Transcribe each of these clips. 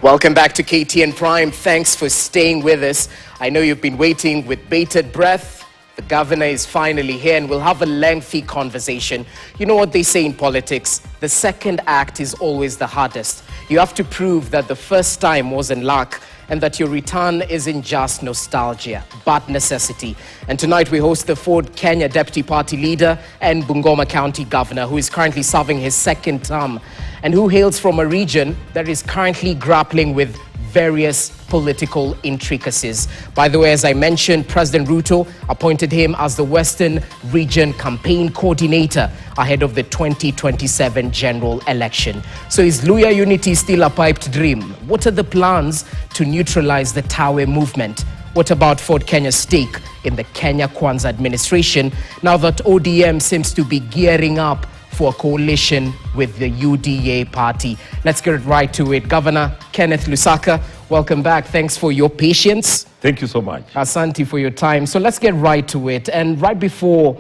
Welcome back to KTN Prime. Thanks for staying with us. I know you've been waiting with bated breath. The governor is finally here and we'll have a lengthy conversation. You know what they say in politics? The second act is always the hardest. You have to prove that the first time wasn't luck and that your return isn't just nostalgia, but necessity. And tonight we host the Ford Kenya Deputy Party Leader and Bungoma County Governor, who is currently serving his second term and who hails from a region that is currently grappling with various political intricacies. By the way, as I mentioned, President Ruto appointed him as the Western Region Campaign Coordinator ahead of the 2027 general election. So is Luya unity still a piped dream? What are the plans to neutralize the Tawe movement? What about Ford Kenya's stake in the Kenya Kwanza administration now that ODM seems to be gearing up for a coalition with the UDA party? Let's get right to it. Governor Kenneth Lusaka, welcome back. Thanks for your patience. Thank you so much. Asante for your time. So let's get right to it. And right before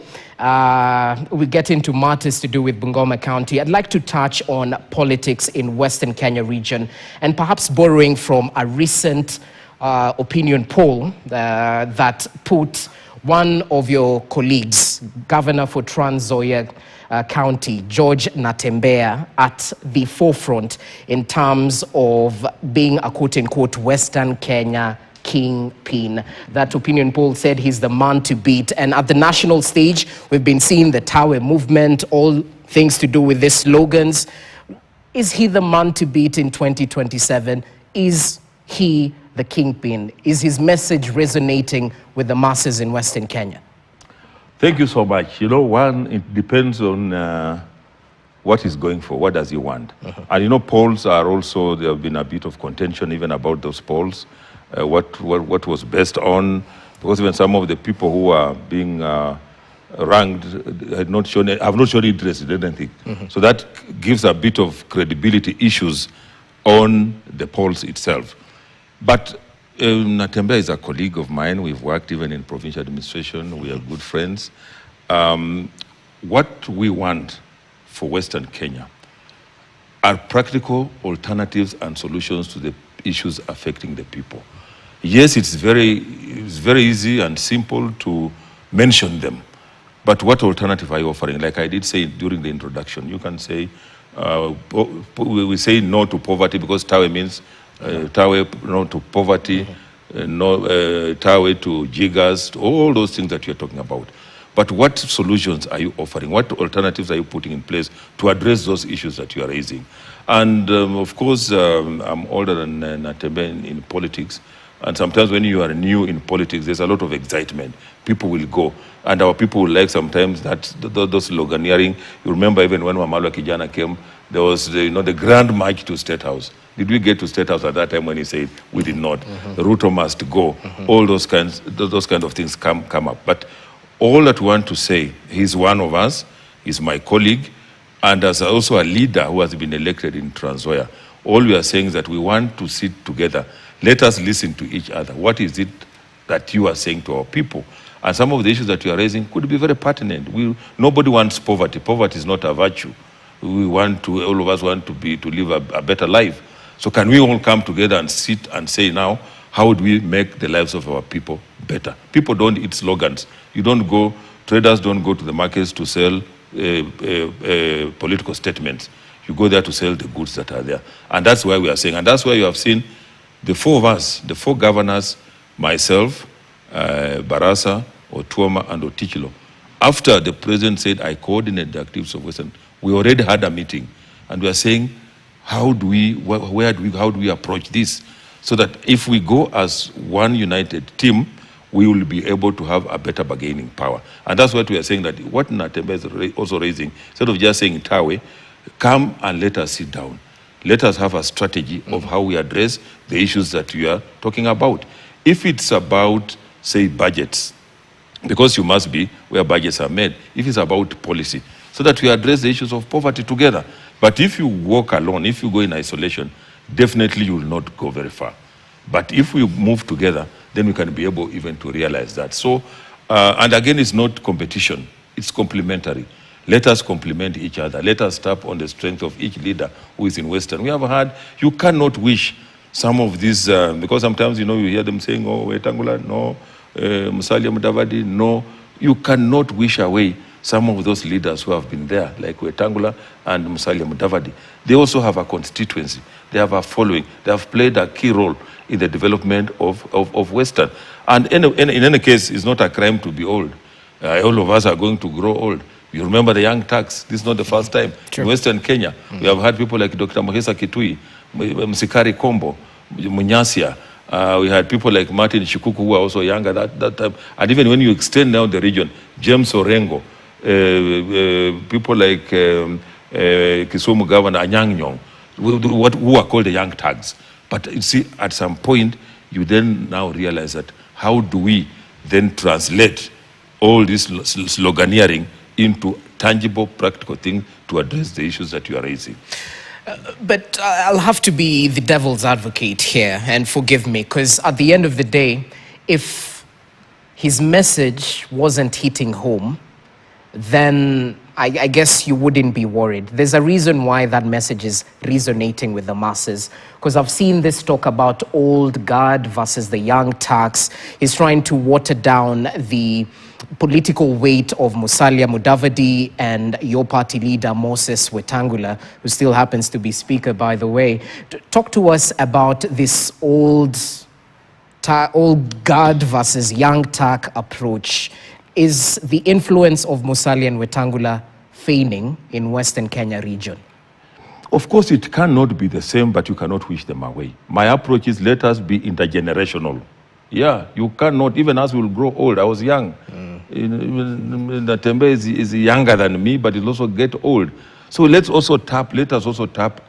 we get into matters to do with Bungoma County, I'd like to touch on politics in Western Kenya region and perhaps borrowing from a recent opinion poll that put one of your colleagues, Governor for Trans Nzoia County, George Natembeya, at the forefront in terms of being a quote-unquote Western Kenya kingpin. That opinion poll said he's the man to beat. And at the national stage, we've been seeing the Tawe movement, all things to do with these slogans. Is he the man to beat in 2027? Is he the kingpin? Is his message resonating with the masses in Western Kenya? Thank you so much. You know, one, it depends on what he's going for. What does he want? And you know, polls are also, there have been a bit of contention even about those polls. What was based on, because even some of the people who are being ranked have not shown interest in anything. So that gives a bit of credibility issues on the polls itself. But Natembeya is a colleague of mine. We've worked even in provincial administration. We are good friends. What we want for Western Kenya are practical alternatives and solutions to the issues affecting the people. Yes, it's very easy and simple to mention them. But what alternative are you offering? Like I did say during the introduction, you can say, we say no to poverty because Tawe means Tawe no to poverty, no Tawe to jiggers, all those things that you're talking about. But what solutions are you offering? What alternatives are you putting in place to address those issues that you are raising? And of course, I'm older than Natembeya in politics. And sometimes when you are new in politics, there's a lot of excitement. People will go. And our people will like sometimes that those sloganeering. You remember even when Wamalwa Kijana came, there was the grand march to State House. Did we get to State House at that time when he said we did not? Ruto must go. All those kinds of things come up. But all that we want to say, he's one of us, he's my colleague, and as also a leader who has been elected in Trans Nzoia. All we are saying is that we want to sit together. Let us listen to each other. What is it that you are saying to our people? And some of the issues that you are raising could be very pertinent. Nobody wants poverty. Poverty is not a virtue. All of us want to live a better life. So can we all come together and sit and say now, how do we make the lives of our people better? People don't eat slogans. Traders don't go to the markets to sell political statements. You go there to sell the goods that are there. And that's why we are saying, and that's why you have seen the four of us, the four governors, myself, Barasa, Otuoma, and Otichilo. After the president said, I coordinate the activities of Western, we already had a meeting. And we are saying, how do we approach this? So that if we go as one united team, we will be able to have a better bargaining power. And that's what we are saying, that what Natembeya is also raising, instead of just saying Tawe, come and let us sit down. Let us have a strategy of how we address the issues that we are talking about. If it's about, say, budgets, because you must be where budgets are made, if it's about policy, so that we address the issues of poverty together. But if you walk alone, if you go in isolation, definitely you will not go very far. But if we move together, then we can be able even to realize that. So, and again, it's not competition, it's complementary. Let us complement each other. Let us tap on the strength of each leader who is in Western. We have heard, you cannot wish some of these, because sometimes, you hear them saying, oh, Wetangula, no, Musalia Mudavadi, no. You cannot wish away some of those leaders who have been there, like Wetangula and Musalia Mudavadi. They also have a constituency. They have a following. They have played a key role in the development of Western. And in any case, it's not a crime to be old. All of us are going to grow old. You remember the young Turks. This is not the first time. True. In Western Kenya, we have had people like Dr. Mohesa Kitui, Msikari Kombo, Munyasia. We had people like Martin Shikuku who were also younger that time. And even when you extend now the region, James Orengo, people like Kisumu Governor Anyang' Nyong'o, who are called the young thugs. But you see, at some point, you then now realize that how do we then translate all this sloganeering into tangible, practical things to address the issues that you are raising? But I'll have to be the devil's advocate here, and forgive me, because at the end of the day, if his message wasn't hitting home, then I guess you wouldn't be worried. There's a reason why that message is resonating with the masses, because I've seen this talk about old guard versus the young Turks. He's trying to water down the political weight of Musalia Mudavadi and your party leader, Moses Wetangula, who still happens to be speaker, by the way. Talk to us about this old guard versus young Turk approach. Is the influence of Musalia and Wetangula feigning in Western Kenya region? Of course, it cannot be the same, but you cannot wish them away. My approach is let us be intergenerational. Yeah, you cannot, even as we will grow old. I was young. Natembe is younger than me, but he'll also get old. So let us also tap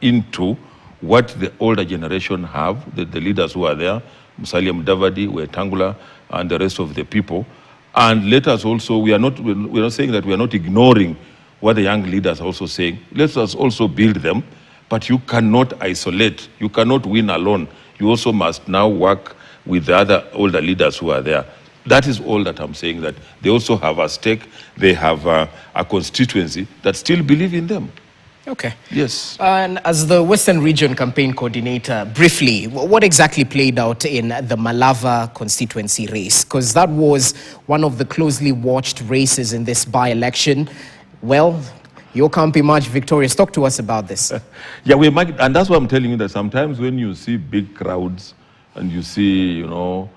into what the older generation have, the leaders who are there, Musalia Mudavadi, Wetangula, and the rest of the people. And let us also, we're not saying that we are not ignoring what the young leaders are also saying. Let us also build them, but you cannot isolate. You cannot win alone. You also must now work with the other older leaders who are there. That is all that I'm saying, that they also have a stake. They have a constituency that still believe in them. Okay. Yes. And as the Western Region campaign coordinator, briefly, what exactly played out in the Malava constituency race? Because that was one of the closely watched races in this by-election. Well, your camp emerged victorious. Talk to us about this. Yeah, and that's why I'm telling you that sometimes when you see big crowds and you see, all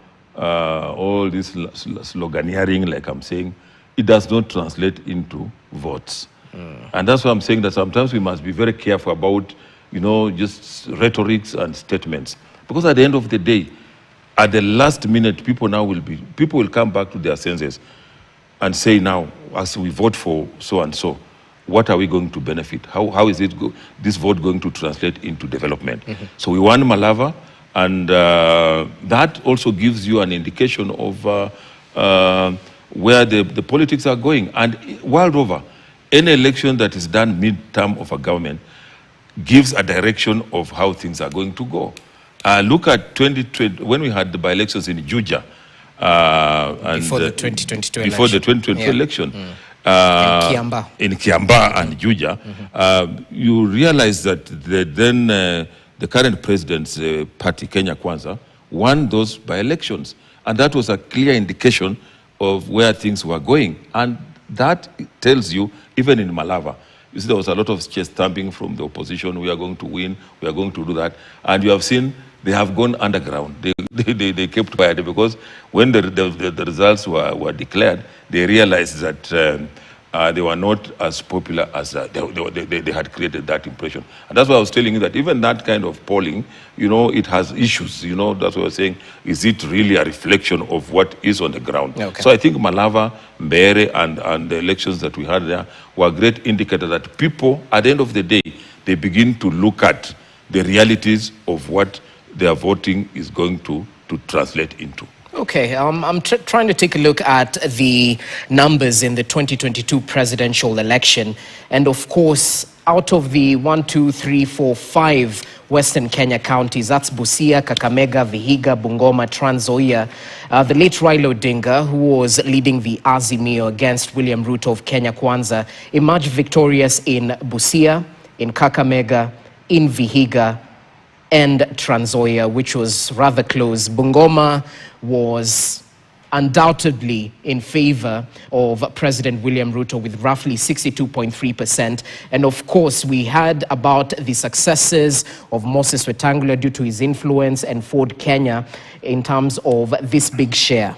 this sloganeering, like I'm saying, it does not translate into votes. And that's why I'm saying that sometimes we must be very careful about, just rhetorics and statements. Because at the end of the day, at the last minute, people will come back to their senses and say now, as we vote for so and so, what are we going to benefit? How is this vote going to translate into development? Mm-hmm. So we won Malava, and that also gives you an indication of where the politics are going. And world over, any election that is done mid-term of a government gives a direction of how things are going to go. Look at 2020, when we had the by-elections in Juja. Before the 2022 election. Before the 2022 election. In Kiamba and Juja. You realize that the current president's party, Kenya Kwanza, won those by-elections. And that was a clear indication of where things were going. And that tells you, even in Malava, you see there was a lot of chest thumping from the opposition. We are going to win. We are going to do that. And you have seen they have gone underground. They kept quiet because when the results were declared, they realized that they were not as popular as they had created that impression. And that's why I was telling you that even that kind of polling, it has issues. That's what I was saying. Is it really a reflection of what is on the ground? Okay. So I think Malava, Mbere, and the elections that we had there were a great indicator that people, at the end of the day, they begin to look at the realities of what their voting is going to translate into. Okay, I'm trying to take a look at the numbers in the 2022 presidential election. And of course, out of the 5 Western Kenya counties, that's Busia, Kakamega, Vihiga, Bungoma, Trans Nzoia, the late Raila Odinga, who was leading the Azimio against William Ruto of Kenya Kwanza, emerged victorious in Busia, in Kakamega, in Vihiga, and Trans Nzoia, which was rather close. Bungoma was undoubtedly in favor of President William Ruto with roughly 62.3%. And of course, we heard about the successes of Moses Wetangula due to his influence and Ford Kenya in terms of this big share.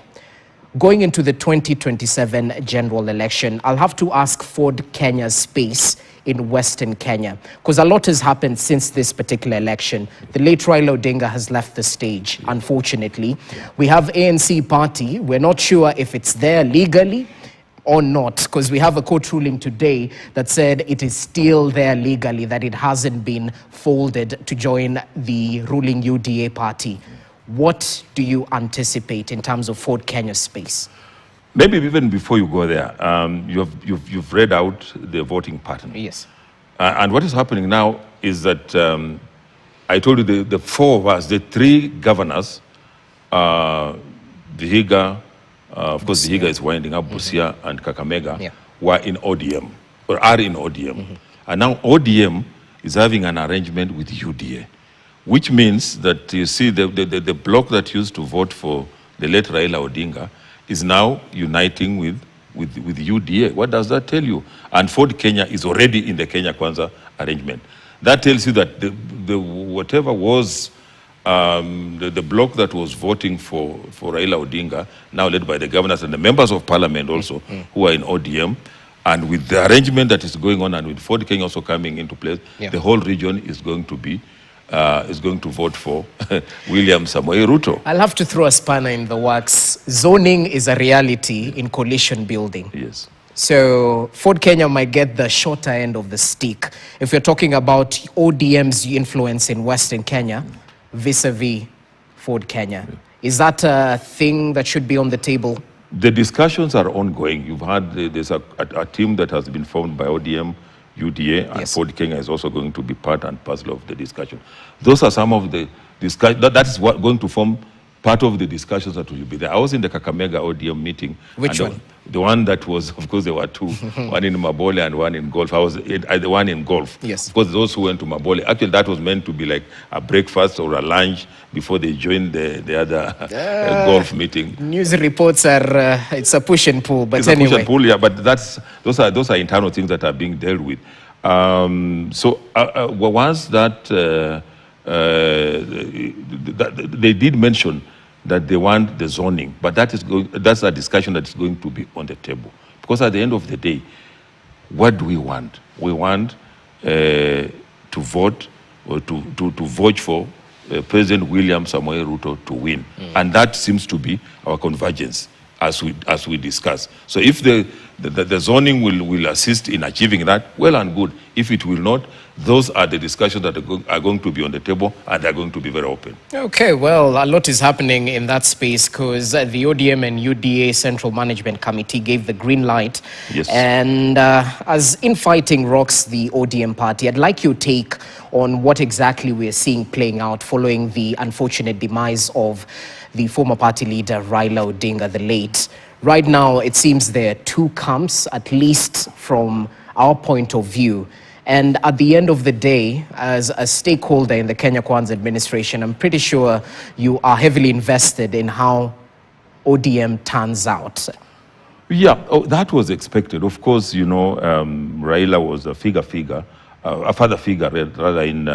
Going into the 2027 general election, I'll have to ask Ford Kenya's space in Western Kenya, because a lot has happened since this particular election. The late Raila Odinga has left the stage, unfortunately. We have ANC party. We're not sure if it's there legally or not, because we have a court ruling today that said it is still there legally, that it hasn't been folded to join the ruling UDA party. What do you anticipate in terms of Ford Kenya's space? Maybe even before you go there, you've read out the voting pattern. Yes. And what is happening now is that I told you the four of us, the three governors, Vihiga, of course Vihiga is winding up, Busia and Kakamega, were in ODM, or are in ODM. And now ODM is having an arrangement with UDA, which means that you see the bloc that used to vote for the late Raila Odinga is now uniting with UDA. What does that tell you? And Ford Kenya is already in the Kenya Kwanza arrangement. That tells you that the whatever was the bloc that was voting for Raila Odinga, now led by the governors and the members of parliament also, who are in ODM, and with the arrangement that is going on and with Ford Kenya also coming into place, the whole region is going to be vote for William Samoei Ruto. I'll have to throw a spanner in the works. Zoning is a reality in coalition building. Yes. So Ford Kenya might get the shorter end of the stick. If you're talking about ODM's influence in Western Kenya, vis-a-vis Ford Kenya, is that a thing that should be on the table? The discussions are ongoing. You've had, there's a team that has been formed by ODM, UDA, and Ford Kenya is also going to be part and parcel of the discussion. Those are some of the discussions. That is what going to form part of the discussions that will be there. I was in the Kakamega ODM meeting. Which one? The one that was, of course, there were two, one in Mabole and one in Golf. I was the one in Golf. Yes. Of course, those who went to Mabole, actually that was meant to be like a breakfast or a lunch before they joined the other golf meting. News reports are, it's a push and pull, but it's anyway. It's a push and pull, yeah, but those are internal things that are being dealt with. Once that, they did mention that they want the zoning, but that's a discussion that is going to be on the table. Because at the end of the day, what do we want? We want to vote or to vote for President William Samoei Ruto to win. And that seems to be our convergence as we discuss. So if the zoning will assist in achieving that, well and good. If it will not, those are the discussions that are going to be on the table, and they're going to be very open. Okay, well, a lot is happening in that space because the ODM and UDA Central Management Committee gave the green light. Yes. And as infighting rocks the ODM party, I'd like your take on what exactly we're seeing playing out following the unfortunate demise of the former party leader, Raila Odinga, the late. Right now, it seems there are two camps, at least from our point of view. And at the end of the day, as a stakeholder in the Kenya Kwanza administration, I'm pretty sure you are heavily invested in how ODM turns out. Yeah, that was expected. Of course, you know, Raila was a father figure rather in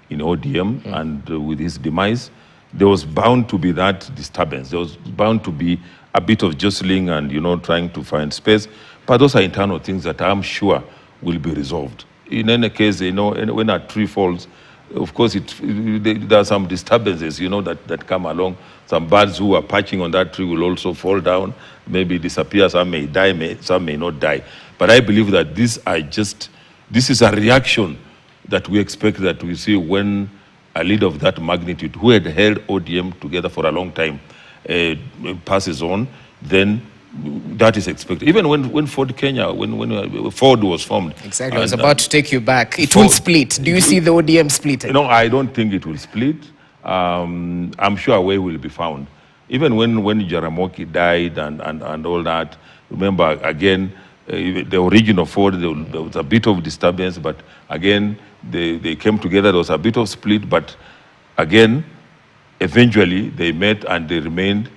ODM, and with his demise, there was bound to be that disturbance. There was bound to be a bit of jostling and, you know, trying to find space. But those are internal things that I'm sure will be resolved. In any case, you know, when a tree falls, of course, there are some disturbances, you know, that come along. Some birds who are perching on that tree will also fall down, maybe disappear. Some may die, some may not die. But I believe that this is a reaction that we expect that we see when a leader of that magnitude, who had held ODM together for a long time, passes on, then that is expected. Even when Ford Kenya, when Ford was formed. Exactly, I was about to take you back. It will split. Do you see the ODM splitting? No, I don't think it will split. I'm sure a way will be found. Even when Jaramogi died and all that, remember again, the origin of Ford, there was a bit of disturbance, but again, they came together. There was a bit of split, but Again, eventually they met and they remained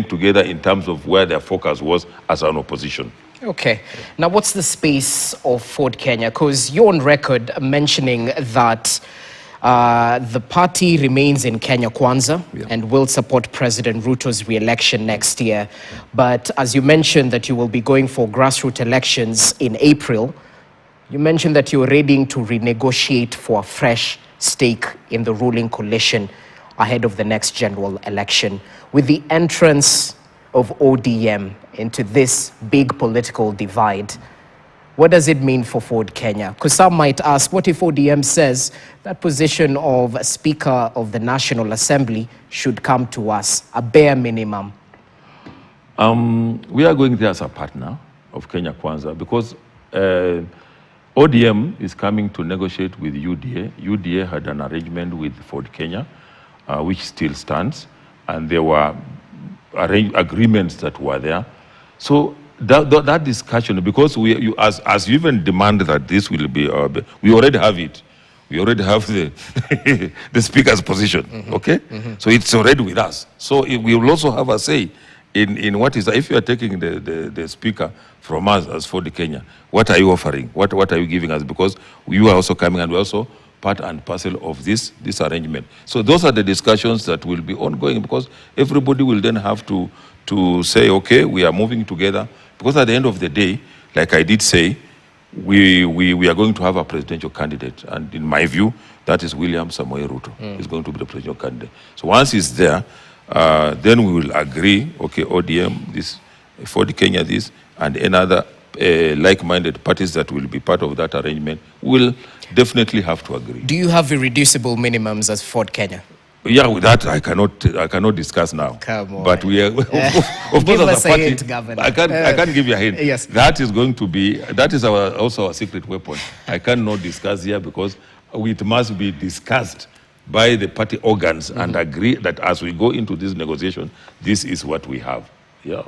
together in terms of where their focus was as an opposition. Okay. Now, what's the space of Ford Kenya? Because you're on record mentioning that the party remains in Kenya Kwanza and will support President Ruto's re-election next year. But as you mentioned that you will be going for grassroots elections in April, you mentioned that you're ready to renegotiate for a fresh stake in the ruling coalition ahead of the next general election. With the entrance of ODM into this big political divide, what does it mean for Ford Kenya? Because some might ask, what if ODM says that position of Speaker of the National Assembly should come to us, a bare minimum? We are going there as a partner of Kenya Kwanza because ODM is coming to negotiate with UDA. UDA had an arrangement with Ford Kenya, which still stands, and there were agreements that were there. So that discussion, because as you even demand that this will be, we already have it. We already have the the speaker's position, okay? So it's already with us. So we will also have a say in what is, if you are taking the speaker from us as Ford Kenya, what are you offering? What are you giving us? Because you are also coming and we're also part and parcel of this arrangement. So those are the discussions that will be ongoing, because everybody will then have to say, okay, we are moving together. Because at the end of the day, like I did say, we are going to have a presidential candidate. And in my view, that is William Samoei Ruto is going to be the presidential candidate. So once he's there, then we will agree, okay, ODM, this, Ford Kenya, this, and another like-minded parties that will be part of that arrangement will definitely have to agree. Do you have irreducible minimums as Ford Kenya? Yeah, with that I cannot discuss now. Come on. But we are, of course, Give as us a a party, hint, Governor. I can't give you a hint. Yes. That is going to be, that is also our secret weapon. I cannot discuss here because it must be discussed by the party organs and agree that as we go into this negotiation, this is what we have. Yeah.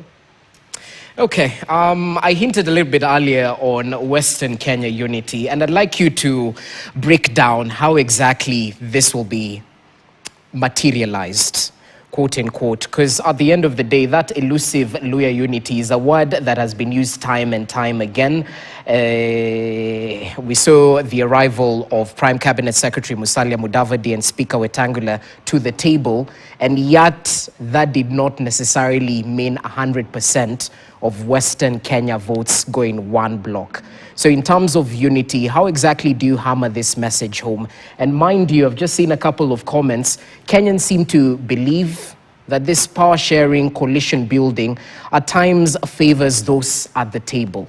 Okay, I hinted a little bit earlier on Western Kenya unity, and I'd like you to break down how exactly this will be materialized, quote unquote, because at the end of the day, that elusive Luya unity is a word that has been used time and time again. We saw the arrival of Prime Cabinet Secretary Musalia Mudavadi and Speaker Wetangula to the table, and yet that did not necessarily mean 100% of Western Kenya votes going one block. So in terms of unity, how exactly do you hammer this message home? And mind you, I've just seen a couple of comments. Kenyans seem to believe that this power-sharing, coalition building at times favors those at the table.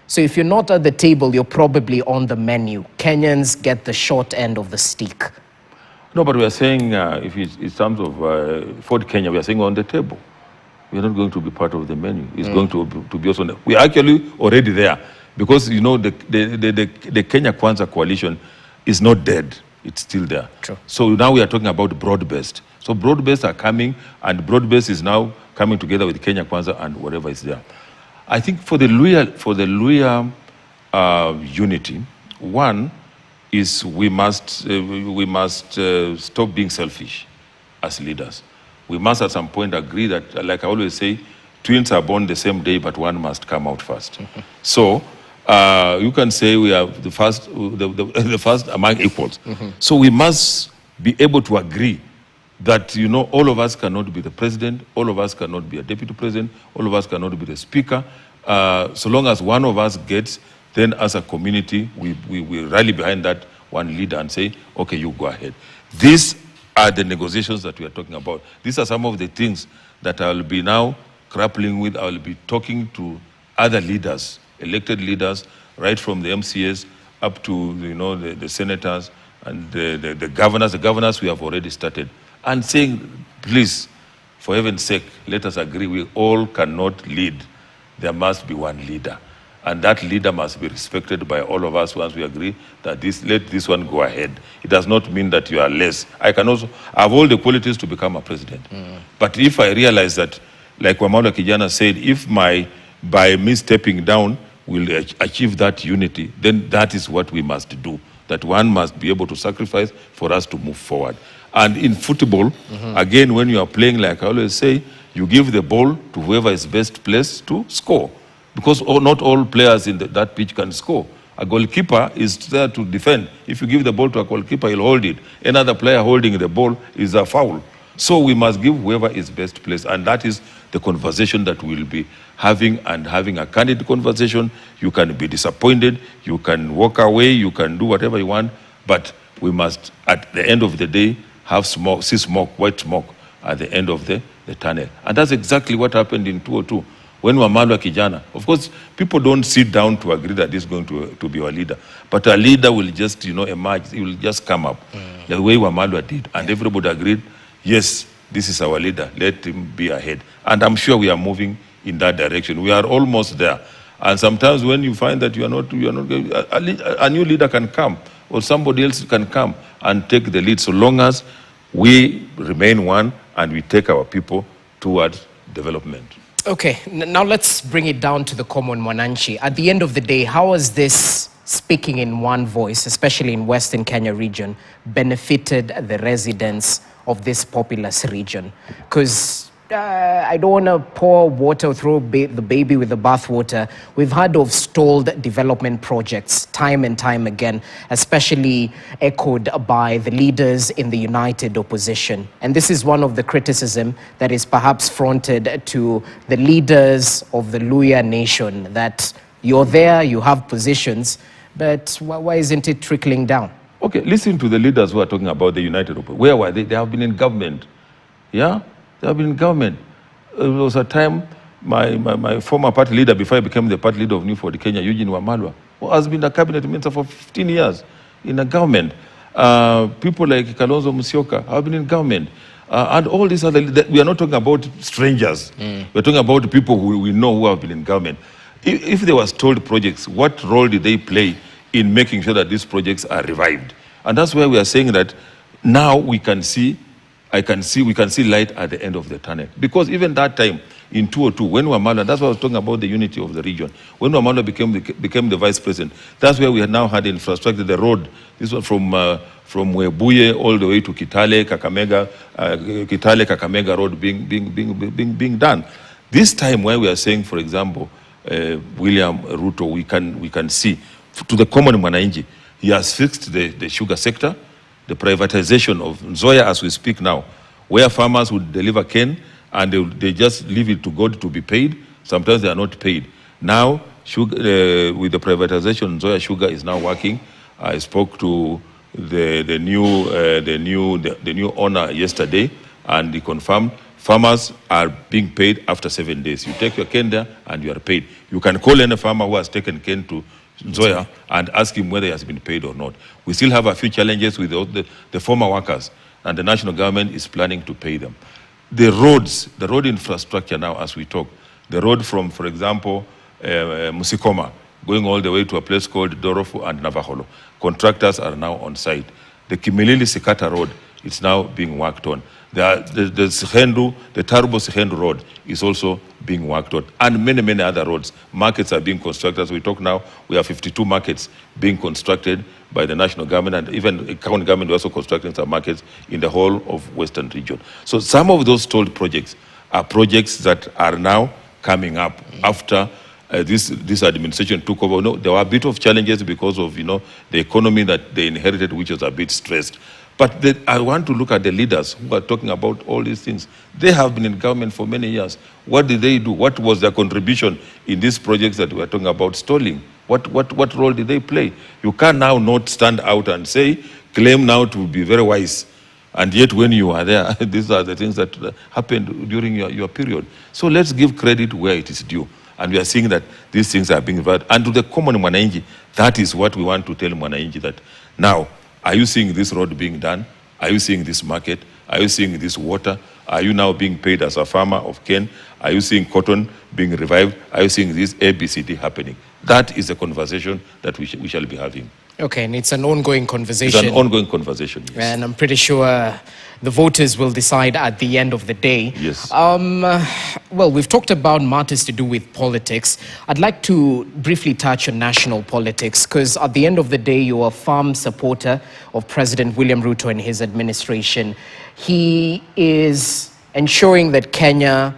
So if you're not at the table, you're probably on the menu. Kenyans get the short end of the stick. No, but we are saying, if it's in terms of Ford Kenya, we are saying on the table. We are not going to be part of the menu. It's going to be also, we are actually already there. Because, you know, the Kenya Kwanza coalition is not dead. It's still there. True. So now we are talking about broad-based. So broad-based are coming, and broad-based is now coming together with Kenya Kwanza and whatever is there. I think for the Luya unity, one is we must stop being selfish as leaders. We must at some point agree that, like I always say, twins are born the same day, but one must come out first. So you can say we are the first among equals. So we must be able to agree that, you know, all of us cannot be the president, all of us cannot be a deputy president, all of us cannot be the speaker. So long as one of us gets, then as a community, we rally behind that one leader and say, okay, you go ahead. These are the negotiations that we are talking about. These are some of the things that I will be now grappling with. I will be talking to other leaders, elected leaders, right from the MCAs up to, you know, the senators and the governors. The governors we have already started. And saying, please, for heaven's sake, let us agree. We all cannot lead. There must be one leader. And that leader must be respected by all of us once we agree that let this one go ahead. It does not mean that you are less. I have all the qualities to become a president. But if I realize that, like Wamala Kijana said, if by me stepping down will achieve that unity, then that is what we must do. that one must be able to sacrifice for us to move forward. And in football, again, when you are playing, like I always say, you give the ball to whoever is best placed to score. Because not all players in that pitch can score. A goalkeeper is there to defend. If you give the ball to a goalkeeper, he'll hold it. Another player holding the ball is a foul. So we must give whoever is best placed. And that is the conversation that we'll be having, and having a candid conversation. You can be disappointed, you can walk away, you can do whatever you want, but we must, at the end of the day, have smoke, see smoke, white smoke at the end of the tunnel. And that's exactly what happened in 2002. When Wamalwa Kijana, of course, people don't sit down to agree that this is going to be our leader. But a leader will just, emerge. He will just come up the way Wamalwa did. And everybody agreed, yes, this is our leader. Let him be ahead. And I'm sure we are moving in that direction. We are almost there. And sometimes when you find that you are not a new leader can come, or somebody else can come and take the lead, so long as we remain one and we take our people towards development. Okay, now let's bring it down to the common Mwananchi. At the end of the day, how has this speaking in one voice, especially in Western Kenya region, benefited the residents of this populous region? Because I don't want to pour water, throw the baby with the bathwater. We've heard of stalled development projects time and time again, especially echoed by the leaders in the united opposition. And this is one of the criticism that is perhaps fronted to the leaders of the Luya nation, that you're there, you have positions, but why isn't it trickling down? Okay, listen to the leaders who are talking about the united opposition. Where were they? They have been in government. Yeah? They have been in government. There was a time, my former party leader, before I became the party leader of New Ford Kenya, Eugene Wamalwa, who has been a cabinet minister for 15 years in a government. People like Kalonzo Musyoka have been in government. And all these other, we are not talking about strangers. We're talking about people who we know who have been in government. If there were stalled projects, what role did they play in making sure that these projects are revived? And that's why we are saying that now we can see light at the end of the tunnel. Because even that time, in 2002, when Wamalwa, that's why I was talking about the unity of the region. When Wamalwa became the vice president, that's where we had now had infrastructure, the road. This was from Webuye all the way to Kitale, Kakamega Road being done. This time where we are saying, for example, William Ruto, we can see, to the common Mwananchi, he has fixed the sugar sector, the privatization of Nzoia as we speak now, where farmers would deliver cane and they just leave it to God to be paid. Sometimes they are not paid. Now, with the privatization, Nzoia Sugar is now working. I spoke to the new owner yesterday, and he confirmed farmers are being paid after 7 days. You take your cane there and you are paid. You can call any farmer who has taken cane to Nzoia and ask him whether he has been paid or not. We still have a few challenges with the former workers, and the national government is planning to pay them. The road infrastructure now as we talk, the road from, for example, Musikoma, going all the way to a place called Dorofu and Navaholo. Contractors are now on site. The Kimilili-Sikata Road is now being worked on. The Tarbo-Sihendu Road is also being worked on. And many other roads. Markets are being constructed. As we talk now, we have 52 markets being constructed by the national government, and even the county government also constructing some markets in the whole of Western region. So some of those stalled projects are projects that are now coming up after this administration took over. No, there were a bit of challenges because of the economy that they inherited, which was a bit stressed. But I want to look at the leaders who are talking about all these things. They have been in government for many years. What did they do? What was their contribution in these projects that we are talking about stalling? What role did they play? You can now not stand out and claim now to be very wise. And yet when you are there, these are the things that happened during your period. So let's give credit where it is due. And we are seeing that these things are being reversed. And to the common Mwananchi, that is what we want to tell Mwananchi, that now, are you seeing this road being done? Are you seeing this market? Are you seeing this water? Are you now being paid as a farmer of cane? Are you seeing cotton being revived? Are you seeing this ABCD happening? That is the conversation that we shall be having. Okay, and it's an ongoing conversation. It's an ongoing conversation, yes. And I'm pretty sure the voters will decide at the end of the day. Yes. Well, we've talked about matters to do with politics. I'd like to briefly touch on national politics, because at the end of the day, you're a firm supporter of President William Ruto and his administration. He is ensuring that Kenya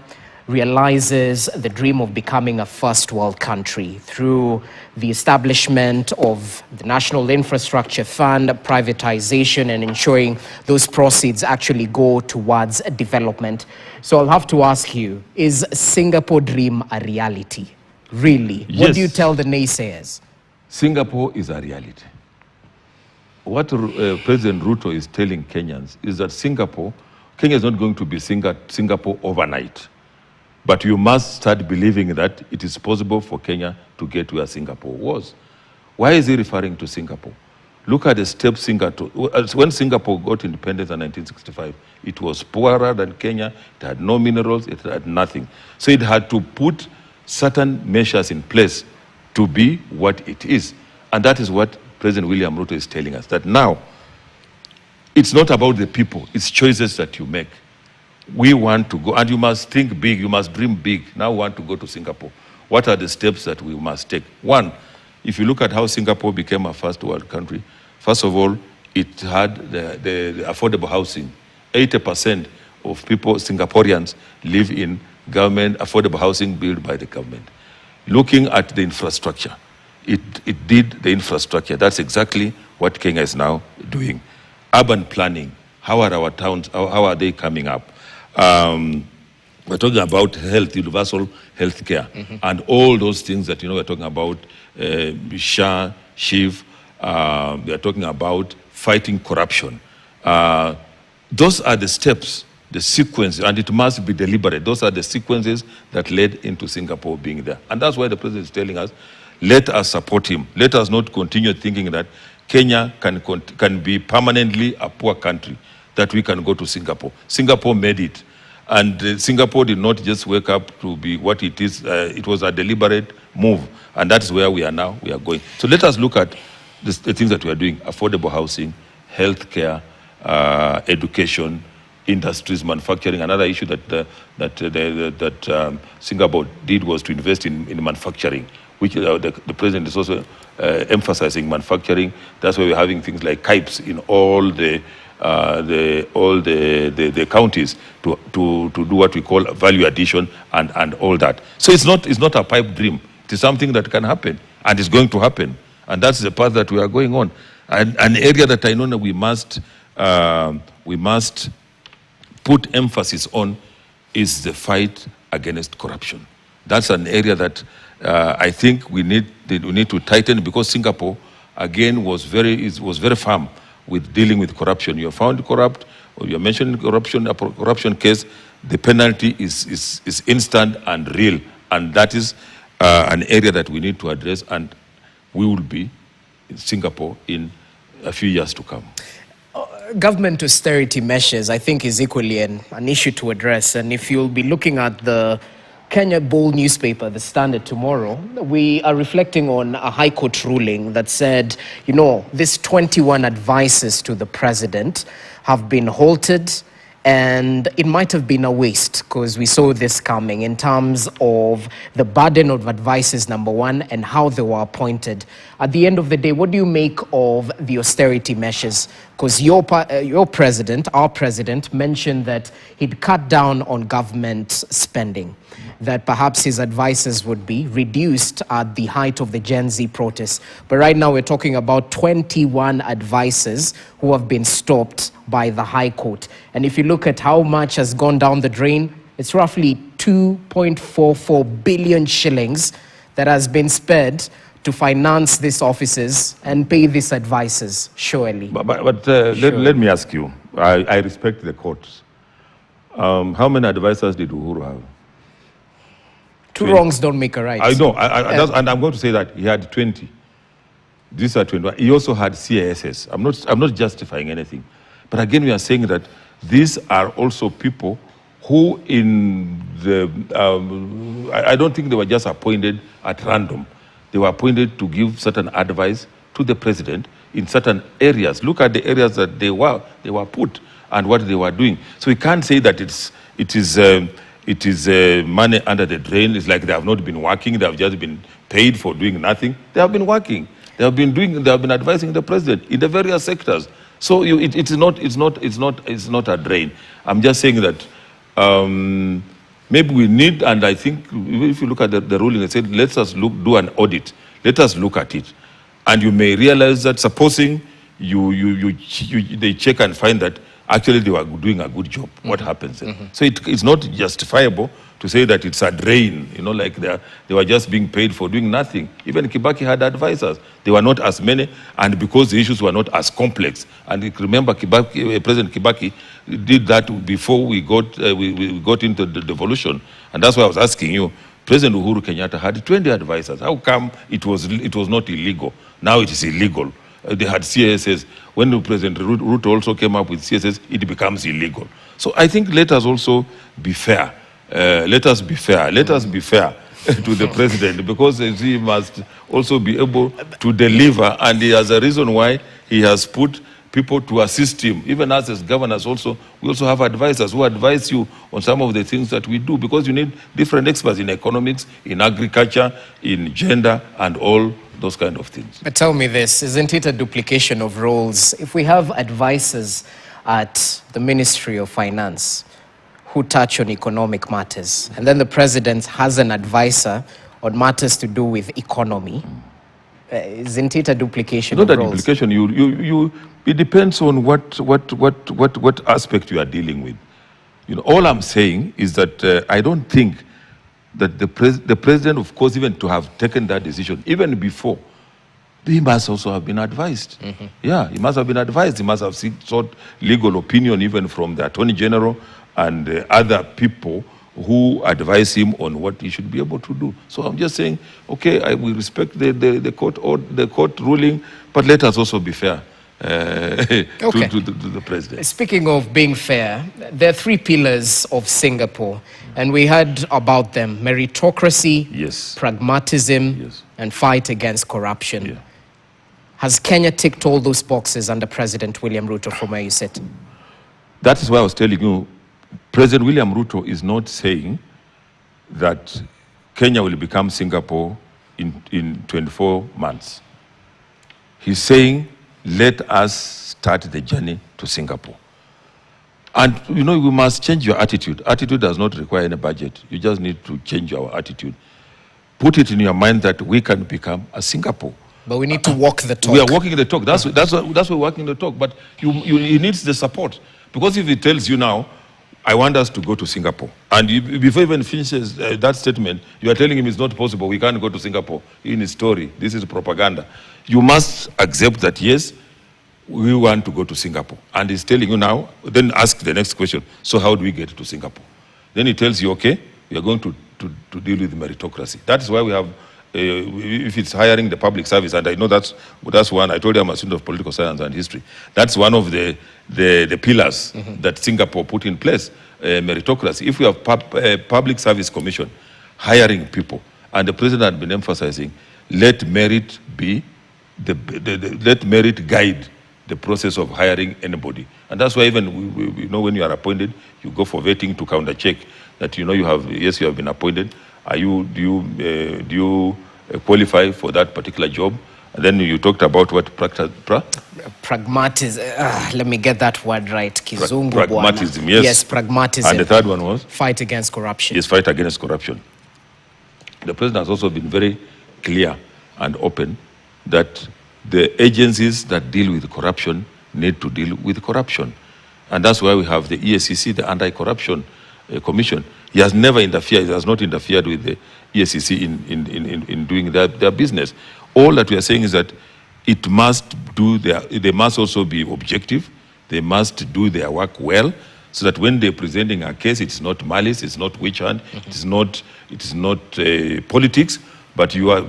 realizes the dream of becoming a first world country through the establishment of the National Infrastructure Fund, privatization, and ensuring those proceeds actually go towards development. So I'll have to ask you, is Singapore dream a reality? Really? Yes. What do you tell the naysayers? Singapore is a reality. What President Ruto is telling Kenyans is that Kenya is not going to be Singapore overnight. But you must start believing that it is possible for Kenya to get where Singapore was. Why is he referring to Singapore? Look at the steps Singapore, when Singapore got independence in 1965, it was poorer than Kenya, it had no minerals, it had nothing. So it had to put certain measures in place to be what it is. And that is what President William Ruto is telling us, that now, it's not about the people, it's choices that you make. We want to go, and you must think big, you must dream big. Now we want to go to Singapore. What are the steps that we must take? One, if you look at how Singapore became a first world country, first of all, it had the affordable housing. 80% of people, Singaporeans, live in government affordable housing built by the government. Looking at the infrastructure, it did the infrastructure. That's exactly what Kenya is now doing. Urban planning, how are our towns, how are they coming up? We're talking about health, universal health care, and all those things that, we're talking about, SHA, SHIV, we're talking about fighting corruption. Those are the steps, the sequence, and it must be deliberate. Those are the sequences that led into Singapore being there. And that's why the president is telling us, let us support him. Let us not continue thinking that Kenya can be permanently a poor country, that we can go to Singapore. Singapore made it. And Singapore did not just wake up to be what it is. It was a deliberate move. And that's where we are now, we are going. So let us look at the things that we are doing: affordable housing, healthcare, education, industries, manufacturing. Another issue that Singapore did was to invest in manufacturing, which the president is also emphasizing manufacturing. That's why we're having things like KIPES in all the counties to do what we call value addition and all that. So it's not a pipe dream. It is something that can happen and is going to happen. And that's the path that we are going on. And an area that I know that we must put emphasis on is the fight against corruption. That's an area that I think we need to tighten, because Singapore again was very firm with dealing with corruption. You're found corrupt, or you're mentioning corruption, a corruption case, the penalty is instant and real. And that is an area that we need to address, and we will be in Singapore in a few years to come. Government austerity measures, I think, is equally an issue to address. And if you'll be looking at the Kenya Bold newspaper, The Standard, tomorrow, we are reflecting on a High Court ruling that said, these 21 advices to the president have been halted, and it might have been a waste, because we saw this coming in terms of the burden of advices, number one, and how they were appointed. At the end of the day, what do you make of the austerity measures? Because your president, our president, mentioned that he'd cut down on government spending, that perhaps his advices would be reduced at the height of the Gen Z protests. But right now we're talking about 21 advices who have been stopped by the High Court. And if you look at how much has gone down the drain, it's roughly 2.44 billion shillings that has been spent to finance these offices and pay these advices, surely. But let me ask you, I respect the courts. How many advisors did Uhuru have? Two wrongs don't make a right. I know, and I'm going to say that he had 20. These are 21. He also had CASs. I'm not justifying anything. But again, we are saying that these are also people who I don't think they were just appointed at random. They were appointed to give certain advice to the president in certain areas. Look at the areas that they were put and what they were doing. So we can't say that it is money under the drain. It's like they have not been working. They have just been paid for doing nothing. They have been working. They have been advising the president in the various sectors. So it's not a drain. I'm just saying that maybe we need, and I think if you look at the ruling, they said, let us do an audit. Let us look at it. And you may realize that supposing they check and find that actually they were doing a good job, what happens then? So it's not justifiable to say that it's a drain, like they were just being paid for doing nothing. Even Kibaki had advisors. They were not as many, and because the issues were not as complex. And remember, President Kibaki did that before we got into the devolution. And that's why I was asking you, President Uhuru Kenyatta had 20 advisors. How come it was not illegal? Now it is illegal. They had CSS. When President Ruto also came up with CSS, it becomes illegal. So I think let us also be fair. Let us be fair. Let us be fair to the president, because he must also be able to deliver, and he has a reason why he has put people to assist him. Even us as governors also, we also have advisors who advise you on some of the things that we do, because you need different experts in economics, in agriculture, in gender, and all those kind of things. But tell me this, isn't it a duplication of roles? If we have advisors at the Ministry of Finance who touch on economic matters, and then the president has an advisor on matters to do with economy, isn't it a duplication of roles? Not a duplication. It depends on what aspect you are dealing with. All I'm saying is that I don't think that the president, of course, even to have taken that decision, even before, he must also have been advised. Yeah, he must have been advised. He must have sought legal opinion even from the Attorney General and other people who advise him on what he should be able to do. So I'm just saying, okay, we respect the court ruling, but let us also be fair to the president. Speaking of being fair, there are 3 pillars of Singapore, and we heard about them: meritocracy, yes, pragmatism, yes, and fight against corruption. Yeah. Has Kenya ticked all those boxes under President William Ruto from where you sit? That is why I was telling you, President William Ruto is not saying that Kenya will become Singapore in 24 months. He's saying, let us start the journey to Singapore. And we must change your attitude. Attitude does not require any budget. You just need to change your attitude. Put it in your mind that we can become a Singapore. But we need to walk the talk. We are walking the talk. That's what we're walking the talk. But he needs the support. Because if he tells you now, I want us to go to Singapore, and before he even finishes that statement, you are telling him it's not possible, we can't go to Singapore. In his story, this is propaganda. You must accept that, yes, we want to go to Singapore. And he's telling you now, then ask the next question, so how do we get to Singapore? Then he tells you, okay, we are going to deal with meritocracy. That's why we have, if it's hiring the public service, and I know that's one, I told you I'm a student of political science and history. That's one of the pillars that Singapore put in place, meritocracy. If we have public service commission hiring people, and the president had been emphasizing, let merit be let merit guide the process of hiring anybody. And that's why even when you are appointed, you go for vetting to counter check that you have been appointed. Do you qualify for that particular job? And then you talked about what pragmatism. Let me get that word right. Kizungu pragmatism, yes. Yes, pragmatism. And the third one was? Fight against corruption. Yes, fight against corruption. The president has also been very clear and open that the agencies that deal with corruption need to deal with corruption. And that's why we have the EACC, the Anti-Corruption Commission. He has never interfered, he has not interfered with the EACC in doing their business. All that we are saying is that they must also be objective, they must do their work well, so that when they're presenting a case, it's not malice, it's not witch hunt, it is not politics, but you are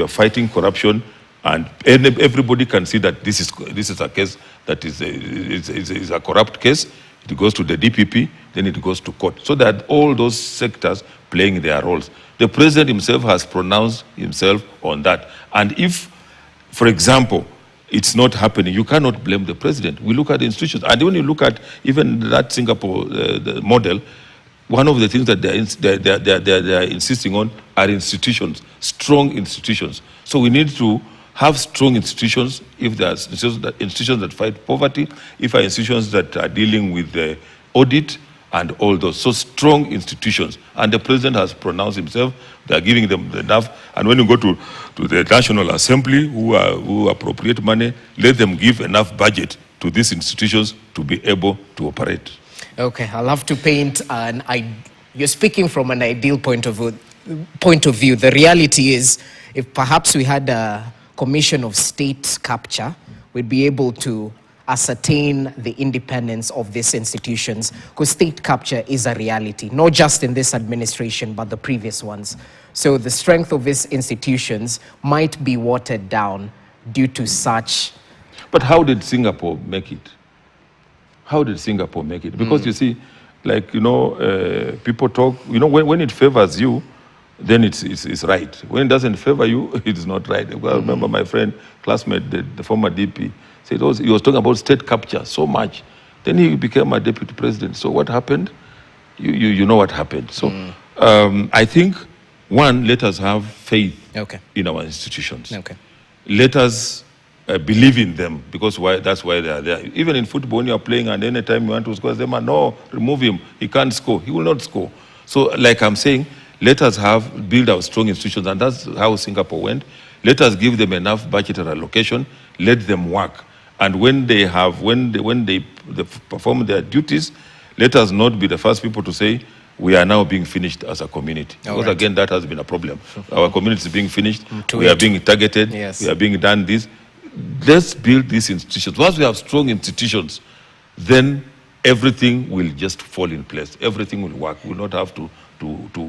fighting corruption, and everybody can see that this is a case that is a corrupt case. It goes to the DPP, then it goes to court. So that all those sectors playing their roles. The president himself has pronounced himself on that. And if, for example, it's not happening, you cannot blame the president. We look at the institutions. And when you look at even that Singapore the model, one of the things that they're insisting on are institutions, strong institutions. So we need to have strong institutions. If there are institutions that fight poverty, if there are institutions that are dealing with the audit and all those. So strong institutions. And the president has pronounced himself. They are giving them enough. And when you go to the National Assembly, who appropriate money, let them give enough budget to these institutions to be able to operate. Okay, I'll have to paint you're speaking from an ideal point of view. The reality is, if perhaps we had a commission of state capture, we'd be able to ascertain the independence of these institutions, because state capture is a reality, not just in this administration, but the previous ones. So the strength of these institutions might be watered down due to such. But how did Singapore make it? How did Singapore make it? Because you see, like, people talk, when it favors you, then it's right. When it doesn't favor you, it's not right. I remember my friend, classmate, the former DP, said he was talking about state capture so much. Then he became a deputy president. So what happened? You know what happened. So I think, one, let us have faith in our institutions. Let us believe in them, because that's why they are there. Even in football, when you are playing and anytime you want to score, they say, no, remove him. He can't score. He will not score. So like I'm saying, let us build our strong institutions, and that's how Singapore went. Let us give them enough budgetary allocation. Let them work. And when they perform their duties, let us not be the first people to say, we are now being finished as a community. Because again, that has been a problem. Our community is being finished. We are being targeted. We are being done this. Let's build these institutions. Once we have strong institutions, then everything will just fall in place. Everything will work. We will not have to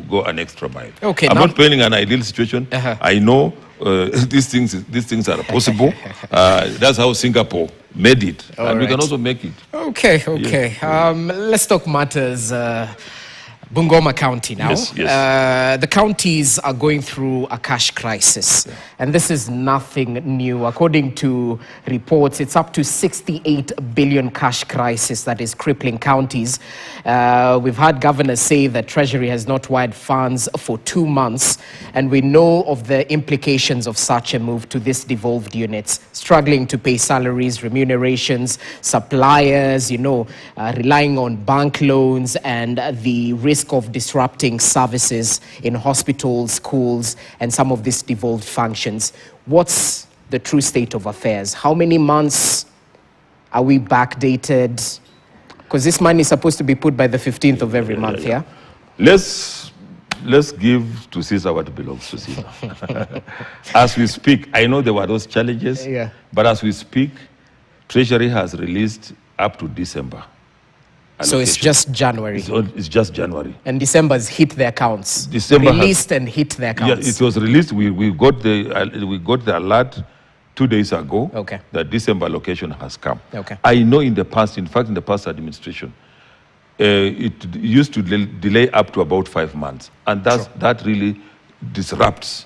go an extra mile. I'm not painting an ideal situation. I know these things are possible. That's how Singapore made it. And we can also make it. Okay. Let's talk matters. Bungoma County now. Yes. The counties are going through a cash crisis. And this is nothing new. According to reports, it's up to 68 billion cash crisis that is crippling counties. We've had governors say that Treasury has not wired funds for 2 months. And we know of the implications of such a move to these devolved units, struggling to pay salaries, remunerations, suppliers, relying on bank loans, and the risk of disrupting services in hospitals, schools, and some of these devolved functions. What's the true state of affairs? How many months are we backdated? Because this money is supposed to be put by the 15th of every month, yeah? Let's give to Caesar what belongs to Caesar. As we speak, I know there were those challenges, but as we speak, Treasury has released up to December. So it's just January. It's just January. And December's hit their accounts. Released and hit their accounts. Yeah, it was released. We got the alert 2 days ago. That December allocation has come. I know in the past administration, it used to delay up to about 5 months, and that really disrupts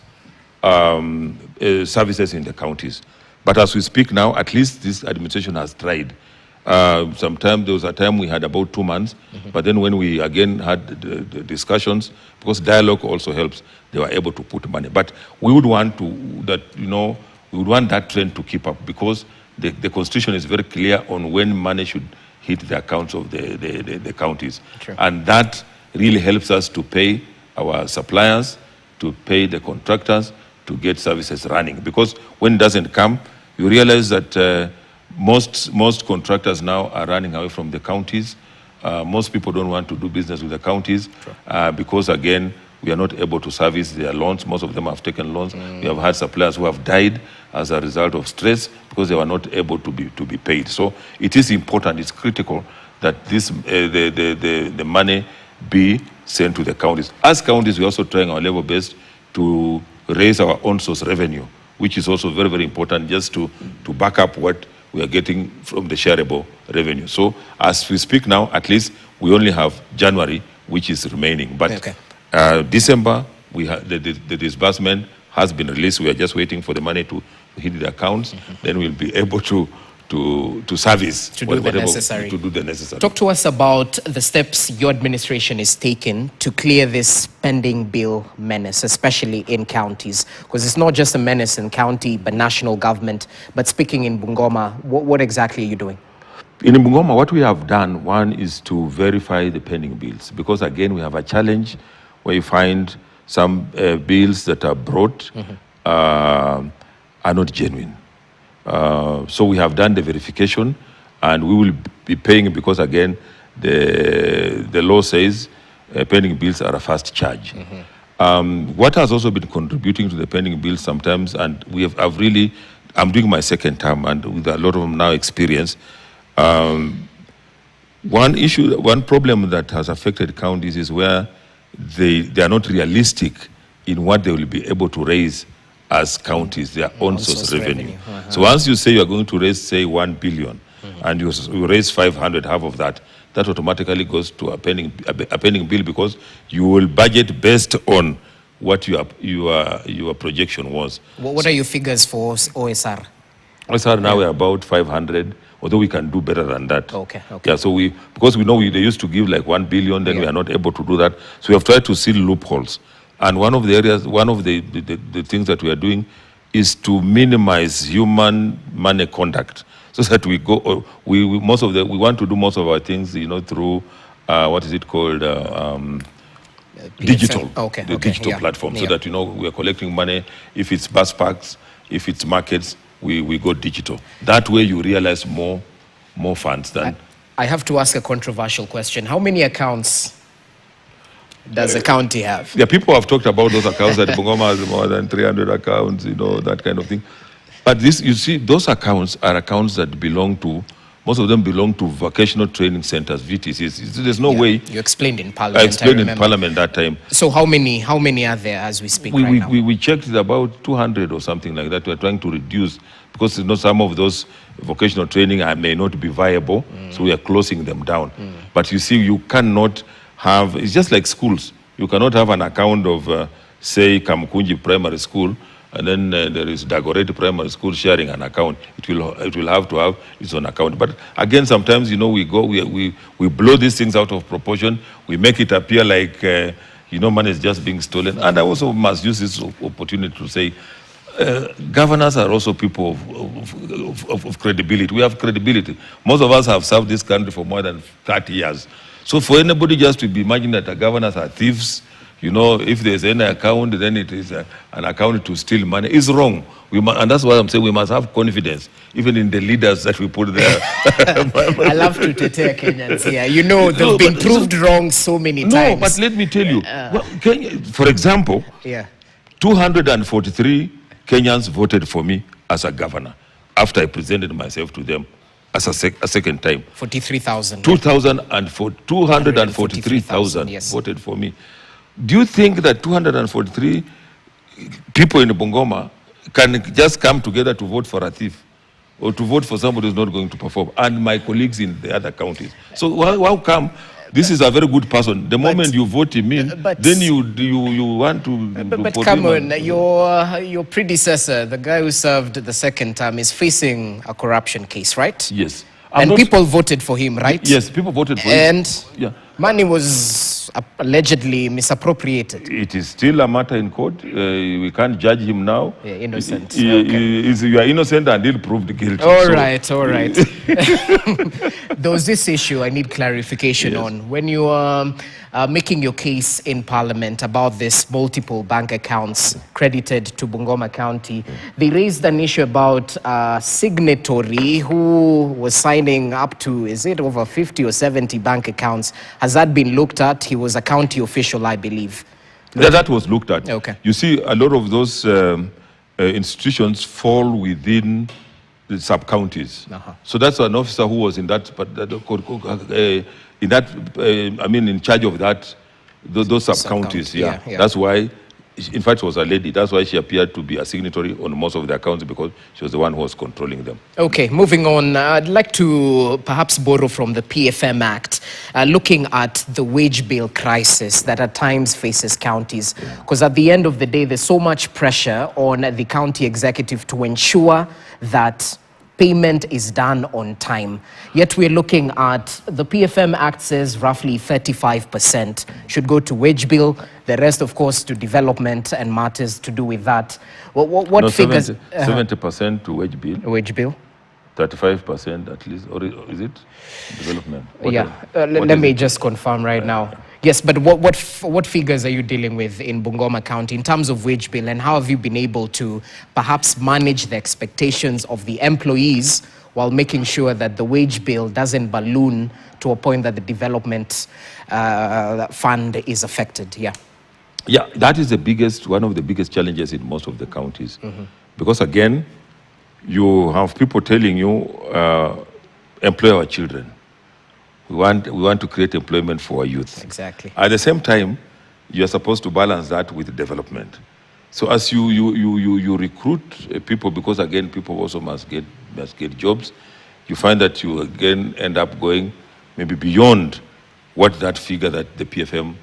services in the counties. But as we speak now, at least this administration has tried. There was a time we had about 2 months, but then when we again had the discussions, because dialogue also helps, they were able to put money. But we would want that trend to keep up, because the constitution is very clear on when money should hit the accounts of the counties. And that really helps us to pay our suppliers, to pay the contractors, to get services running. Because when it doesn't come, you realize that most contractors now are running away from the counties. Most people don't want to do business with the counties because, again, we are not able to service their loans. Most of them have taken loans. We have had suppliers who have died as a result of stress because they were not able to be paid. So it is important, it's critical that the money be sent to the counties. As counties, we're also trying our level best to raise our own source revenue, which is also very, very important, just to back up what we are getting from the shareable revenue. So as we speak now, at least we only have January, which is remaining. But December, we have the disbursement has been released. We are just waiting for the money to hit the accounts. Then we'll be able to service to do the necessary. To do the necessary. Talk to us about the steps your administration is taking to clear this pending bill menace, especially in counties, because it's not just a menace in county but national government. But speaking in Bungoma, what exactly are you doing? In Bungoma, what we have done, one is to verify the pending bills, because again, we have a challenge where you find some bills that are brought are not genuine. So we have done the verification, and we will be paying, because again, the law says pending bills are a fast charge. What has also been contributing to the pending bills sometimes, and I'm doing my second term, and with a lot of them now experience. One problem that has affected counties is where they are not realistic in what they will be able to raise as counties, their own source revenue. So once you say you are going to raise, say, 1 billion, and you raise 500, half of that, that automatically goes to a pending bill, because you will budget based on what your projection was. What are your figures for OSR? OSR now we're about 500. Although we can do better than that. Okay. Yeah, so because we know they used to give like 1 billion, then we are not able to do that. So we have tried to seal loopholes. And one of the things that we are doing is to minimize human money conduct, so that we want to do most of our things, through what is it called? Digital. Digital platform, so that we are collecting money. If it's bus parks, if it's markets, we go digital. That way you realize more funds than... I have to ask a controversial question. How many accounts does a county have? Yeah, people have talked about those accounts, that Bungoma has more than 300 accounts, that kind of thing. But you see, those accounts are accounts that most of them belong to vocational training centers, VTCs. There's no way... You explained in Parliament. I explained in Parliament that time. So how many are there as we speak right now? We checked it about 200 or something like that. We're trying to reduce, because some of those vocational training may not be viable, so we are closing them down. But you see, you cannot have... It's just like schools. You cannot have an account of, say, Kamkunji Primary School, and then there is Dagoretti Primary School sharing an account. It will have to have its own account. But again, sometimes we blow these things out of proportion. We make it appear like money is just being stolen. And I also must use this opportunity to say, governors are also people of credibility. We have credibility. Most of us have served this country for more than 30 years. So for anybody just to be imagining that the governors are thieves, if there's any account, then it is an account to steal money, is wrong. And that's why I'm saying we must have confidence, even in the leaders that we put there. I love to tear Kenyans here. They've been proved wrong so many times. No, but let me tell you. For example, 243 Kenyans voted for me as a governor after I presented myself to them as a second time. 43,000. 243,000 voted for me. Do you think that 243 people in Bungoma can just come together to vote for a thief, or to vote for somebody who's not going to perform, and my colleagues in the other counties? So how come? This is a very good person. The moment you vote him in, then you want to... But come on, your predecessor, the guy who served the second term, is facing a corruption case, right? Yes. And people voted for him, right? Yes, people voted for him. And money was allegedly misappropriated. It is still a matter in court. We can't judge him now. Yeah, innocent. You are innocent until proved guilty. All right. There was this issue I need clarification on. When you are making your case in Parliament about this multiple bank accounts credited to Bungoma County, they raised an issue about a signatory who was signing up to, is it over 50 or 70 bank accounts? Has that been looked at? He was a county official, I believe. That was looked at. Okay. You see, a lot of those institutions fall within the sub-counties. So that's an officer who was in that, in charge of that, those sub-counties. Yeah. That's why in fact, it was a lady. That's why she appeared to be a signatory on most of the accounts, because she was the one who was controlling them. Okay, moving on. I'd like to perhaps borrow from the PFM Act, looking at the wage bill crisis that at times faces counties. Because at the end of the day, there's so much pressure on the county executive to ensure that payment is done on time. Yet we're looking at, the PFM Act says roughly 35% should go to wage bill, the rest, of course, to development and matters to do with that. What No, figures? 70% to wage bill, Wage bill? 35% at least, or is it development? What Let me just confirm right now. Yes, but what figures are you dealing with in Bungoma County in terms of wage bill, and how have you been able to perhaps manage the expectations of the employees while making sure that the wage bill doesn't balloon to a point that the development fund is affected? Yeah, that is one of the biggest challenges in most of the counties. Because again, you have people telling you, employ our children. We want to create employment for our youth. Exactly. At the same time, you are supposed to balance that with development. So as you recruit people, because again, people also must get jobs, you find that you again end up going maybe beyond what that figure that the PFM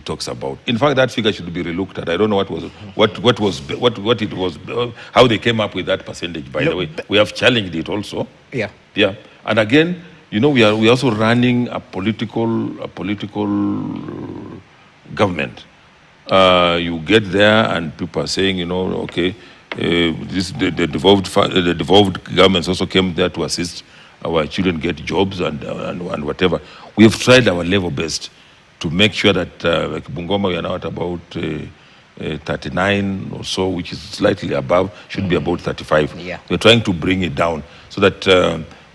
talks about. In fact, that figure should be relooked at. I don't know what it was, how they came up with that percentage. By the way, we have challenged it also. Yeah. And again, you know, we are also running a political government. You get there and people are saying, you know, okay, the devolved governments also came there to assist our children get jobs and whatever. We have tried our level best to make sure that like Bungoma, we are now at about 39 or so, which is slightly above, should be about 35. Yeah. We're trying to bring it down so that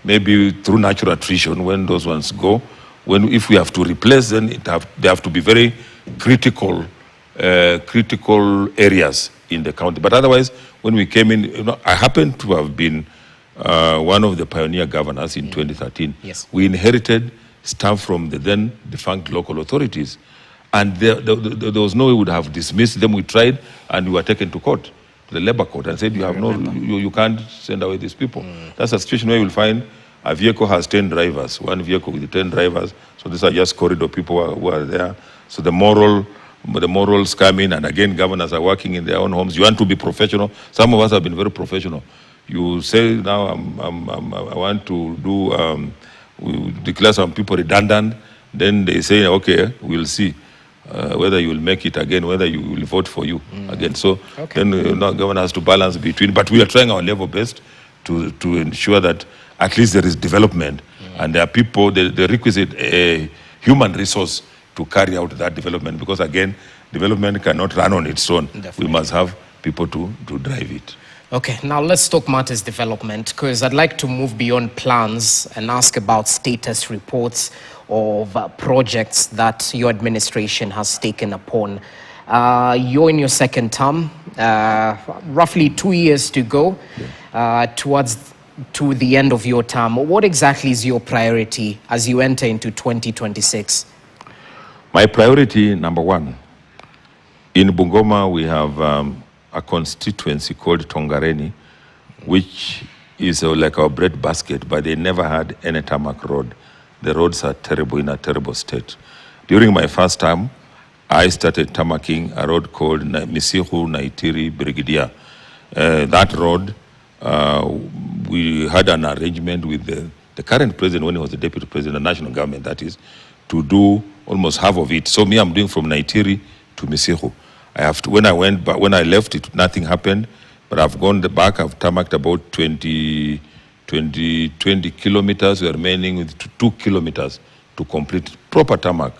maybe through natural attrition, when those ones go, if we have to replace, then they have to be very critical areas in the county. But otherwise, when we came in, you know, I happen to have been one of the pioneer governors in 2013. Yes. We inherited staff from the then defunct local authorities. And there was no way we would have dismissed them. We tried, and we were taken to court, to the labor court, and said, you can't send away these people. That's a situation where you will find a vehicle has 10 drivers, one vehicle with 10 drivers. So these are just corridor people who are there. So the morals come in, and again, governors are working in their own homes. You want to be professional. Some of us have been very professional. You say, now I want to do, we declare some people redundant. Then they say, okay, we'll see whether you will make it again, whether you will vote for you again. So then government has to balance between. But we are trying our level best to ensure that at least there is development, and there are people, the requisite human resource to carry out that development. Because again, development cannot run on its own. Definitely. We must have people to drive it. Okay, now let's talk matters development, because I'd like to move beyond plans and ask about status reports of projects that your administration has taken upon. You're in your second term, roughly 2 years to go to the end of your term. What exactly is your priority as you enter into 2026? My priority, number one, in Bungoma we have a constituency called Tongareni, which is like our bread basket, but they never had any tarmac road. The roads are terrible, in a terrible state. During my first term, I started tarmacking a road called Misihu Naitiri Brigadier. That road, we had an arrangement with the current president, when he was the deputy president, the national government, that is, to do almost half of it. So me, I'm doing from Naitiri to Misihu. When I left, nothing happened, but I've gone back. I've tarmacked about 20 kilometers. We're remaining with 2 kilometers to complete proper tarmac.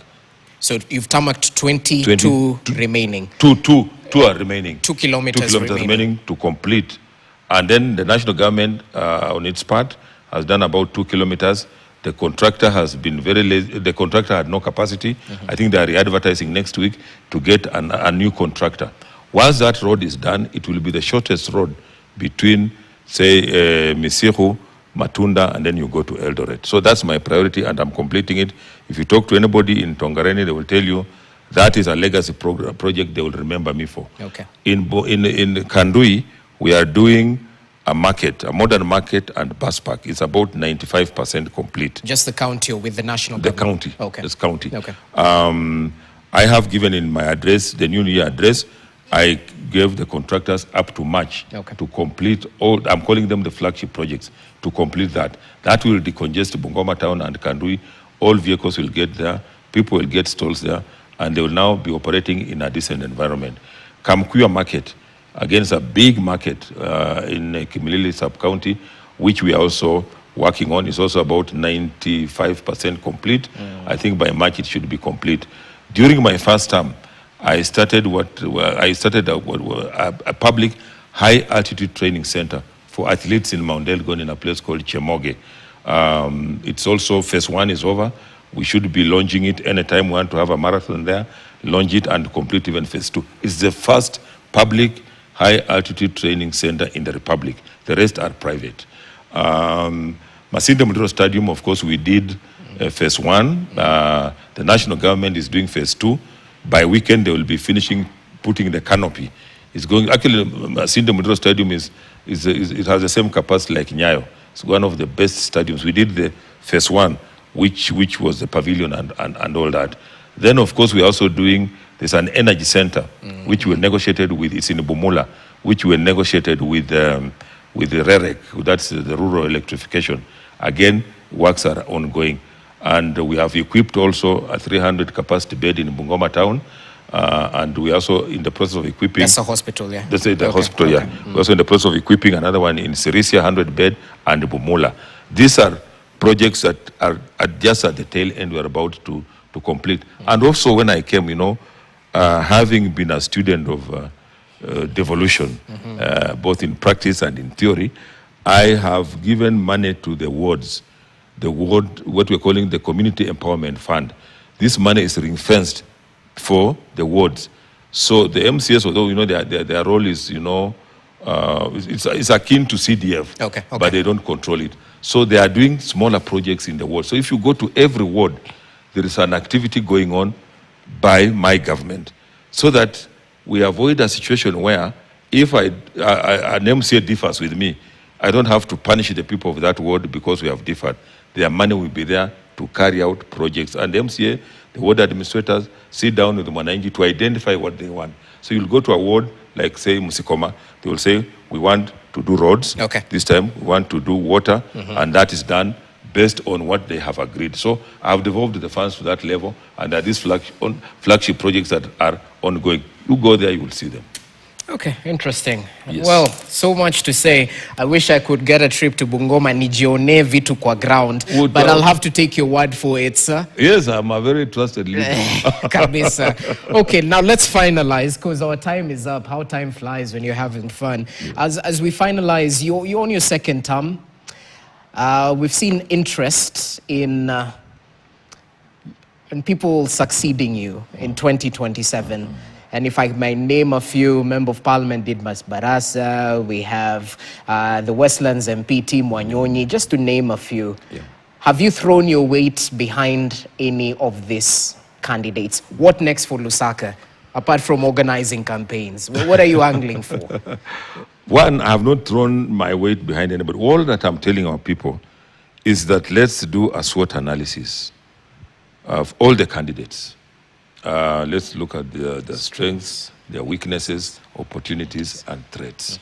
So you've tarmacked 22 remaining. Two are remaining. 2 kilometers remaining to complete. And then the national government, on its part, has done about 2 kilometers. The contractor has been very lazy. The contractor had no capacity. I think they are re-advertising next week to get a new contractor. Once that road is done, it will be the shortest road between, say, Misihu, Matunda, and then you go to Eldoret. So that's my priority, and I'm completing it. If you talk to anybody in Tongareni, they will tell you That is a legacy project they will remember me for. Okay. In Kandui, we are doing a market, a modern market and bus park. It's about 95% complete. Just the county or with the national The government? county. Okay. This county. Okay. I have given in my address, the new year address, I gave the contractors up to March to complete all, I'm calling them the flagship projects, to complete that. That will decongest Bungoma town and Kandui. All vehicles will get there, people will get stalls there, and they will now be operating in a decent environment. Kamkuya market, again, it's a big market in Kimilili sub-county, which we are also working on. It's also about 95% complete. I think by March it should be complete. During my first term, I started a public high altitude training center for athletes in Mount Elgon in a place called Chemoge. It's also phase 1 is over. We should be launching it anytime we want to have a marathon there, launch it and complete even phase 2. It's the first public high altitude training center in the Republic. The rest are private. Masinde Muliro Stadium, of course, we did phase 1. The national government is doing phase 2. By weekend, they will be finishing putting the canopy. It's going, actually, Masinde Muliro Stadium it has the same capacity like Nyayo. It's one of the best stadiums. We did the phase 1, which was the pavilion and all that. Then, of course, we're also doing, there's an energy center, which we negotiated with, it's in Bumula, which we negotiated with the REREC, that's the rural electrification. Again, works are ongoing. And we have equipped also a 300 capacity bed in Bungoma town. And we are also in the process of equipping. That's a hospital, yeah. That's the hospital, yeah. We're also in the process of equipping another one in Sirisia, 100 bed, and Bumula. These are projects that are just at the tail end we're about to complete. And also when I came, having been a student of devolution, both in practice and in theory, I have given money to the wards. The ward, what we're calling the Community Empowerment Fund. This money is ring-fenced for the wards. So the MCS, although their role is, it's akin to CDF, but they don't control it. So they are doing smaller projects in the ward. So if you go to every ward, there is an activity going on by my government, so that we avoid a situation where if an MCA differs with me, I don't have to punish the people of that ward because we have differed. Their money will be there to carry out projects. And the MCA, the ward administrators, sit down with the Mwananchi to identify what they want. So you'll go to a ward, like say Musikoma, they will say, we want to do roads. This time, we want to do water, and that is done based on what they have agreed. So I've devolved the funds to that level, and there are these flagship projects that are ongoing. You go there, you will see them. Okay, interesting. Yes. Well, so much to say. I wish I could get a trip to Bungoma nijione vitu kwa ground, but I'll have to take your word for it, sir. Yes, I'm a very trusted leader. Kabisa. Okay, now let's finalize, because our time is up. How time flies when you're having fun. As we finalize, you're on your second term. We've seen interest in people succeeding you in 2027. And if I may name a few, Member of Parliament Didmas Barasa, we have the Westlands MP Team Wanyonyi, just to name a few. Yeah. Have you thrown your weight behind any of these candidates? What next for Lusaka, apart from organizing campaigns? What are you angling for? One, I have not thrown my weight behind anybody. All that I'm telling our people is that let's do a SWOT analysis of all the candidates. Let's look at their strengths, their weaknesses, opportunities, and threats.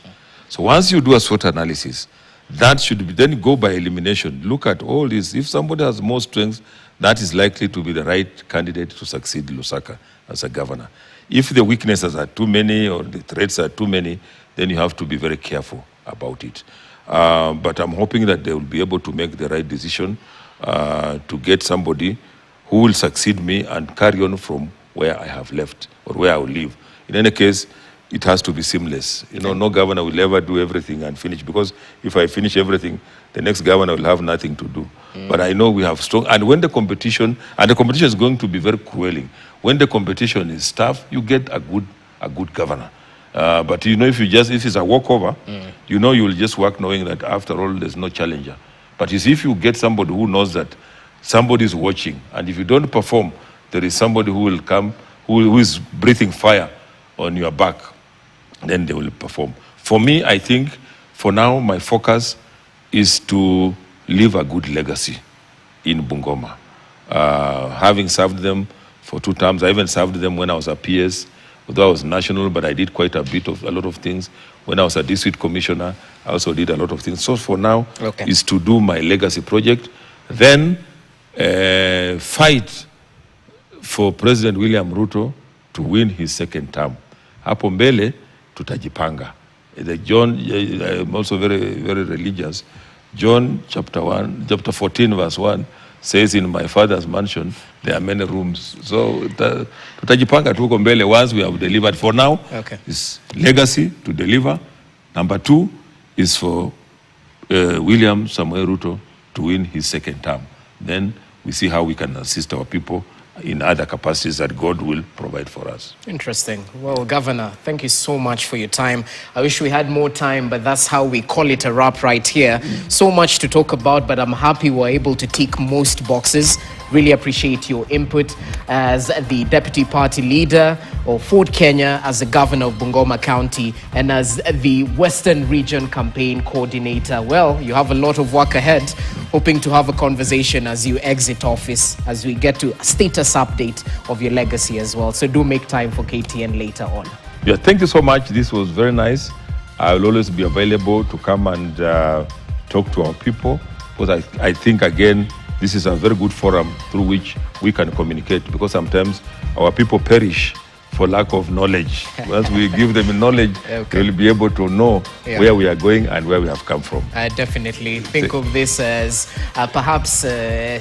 So once you do a SWOT analysis, that should be then go by elimination. Look at all this. If somebody has more strengths, that is likely to be the right candidate to succeed Lusaka as a governor. If the weaknesses are too many or the threats are too many, then you have to be very careful about it. But I'm hoping that they will be able to make the right decision to get somebody who will succeed me and carry on from where I have left or where I will live. In any case, it has to be seamless. No governor will ever do everything and finish, because if I finish everything, the next governor will have nothing to do. But I know we have strong, and when the competition is going to be very crueling. When the competition is tough, you get a good governor. But if it's a walkover, you will just work knowing that after all, there's no challenger. But if you get somebody who knows that somebody is watching, and if you don't perform, there is somebody who will come, who who is breathing fire on your back, then they will perform. For me, I think for now, my focus is to leave a good legacy in Bungoma. Having served them for 2 terms, I even served them when I was a PS, although I was national, but I did quite a lot of things. When I was a district commissioner, I also did a lot of things. So for now, is to do my legacy project, then fight for President William Ruto to win his 2nd term. Hapo mbele tutajipanga. John, I'm also very, very religious. John chapter 14 verse 1 says, in my father's mansion there are many rooms. So tutajipanga tu huko mbele once we have delivered. For now, is legacy to deliver. Number 2 is for William Samuel Ruto to win his 2nd term. Then we see how we can assist our people in other capacities that God will provide for us. Interesting. Well, Governor, thank you so much for your time. I wish we had more time, but that's how we call it a wrap right here. So much to talk about, but I'm happy we're able to tick most boxes. Really appreciate your input as the Deputy Party Leader of Ford Kenya, as the Governor of Bungoma County, and as the Western Region Campaign Coordinator. Well, you have a lot of work ahead. Hoping to have a conversation as you exit office, as we get to a status update of your legacy as well. So do make time for KTN later on. Yeah, thank you so much. This was very nice. I will always be available to come and talk to our people, because I think, again, this is a very good forum through which we can communicate, because sometimes our people perish for lack of knowledge. Once we give them knowledge, they will be able to know where we are going and where we have come from. Definitely. Think of this as perhaps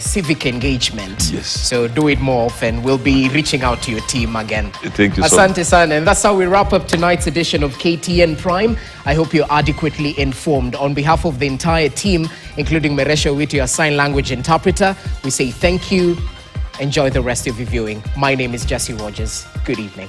civic engagement. Yes. So do it more often. We'll be reaching out to your team again. Thank you so much. Asante sana. And that's how we wrap up tonight's edition of KTN Prime. I hope you're adequately informed. On behalf of the entire team, including Meresha Witu, our sign language interpreter, we say thank you. Enjoy the rest of your viewing. My name is Jesse Rogers. Good evening.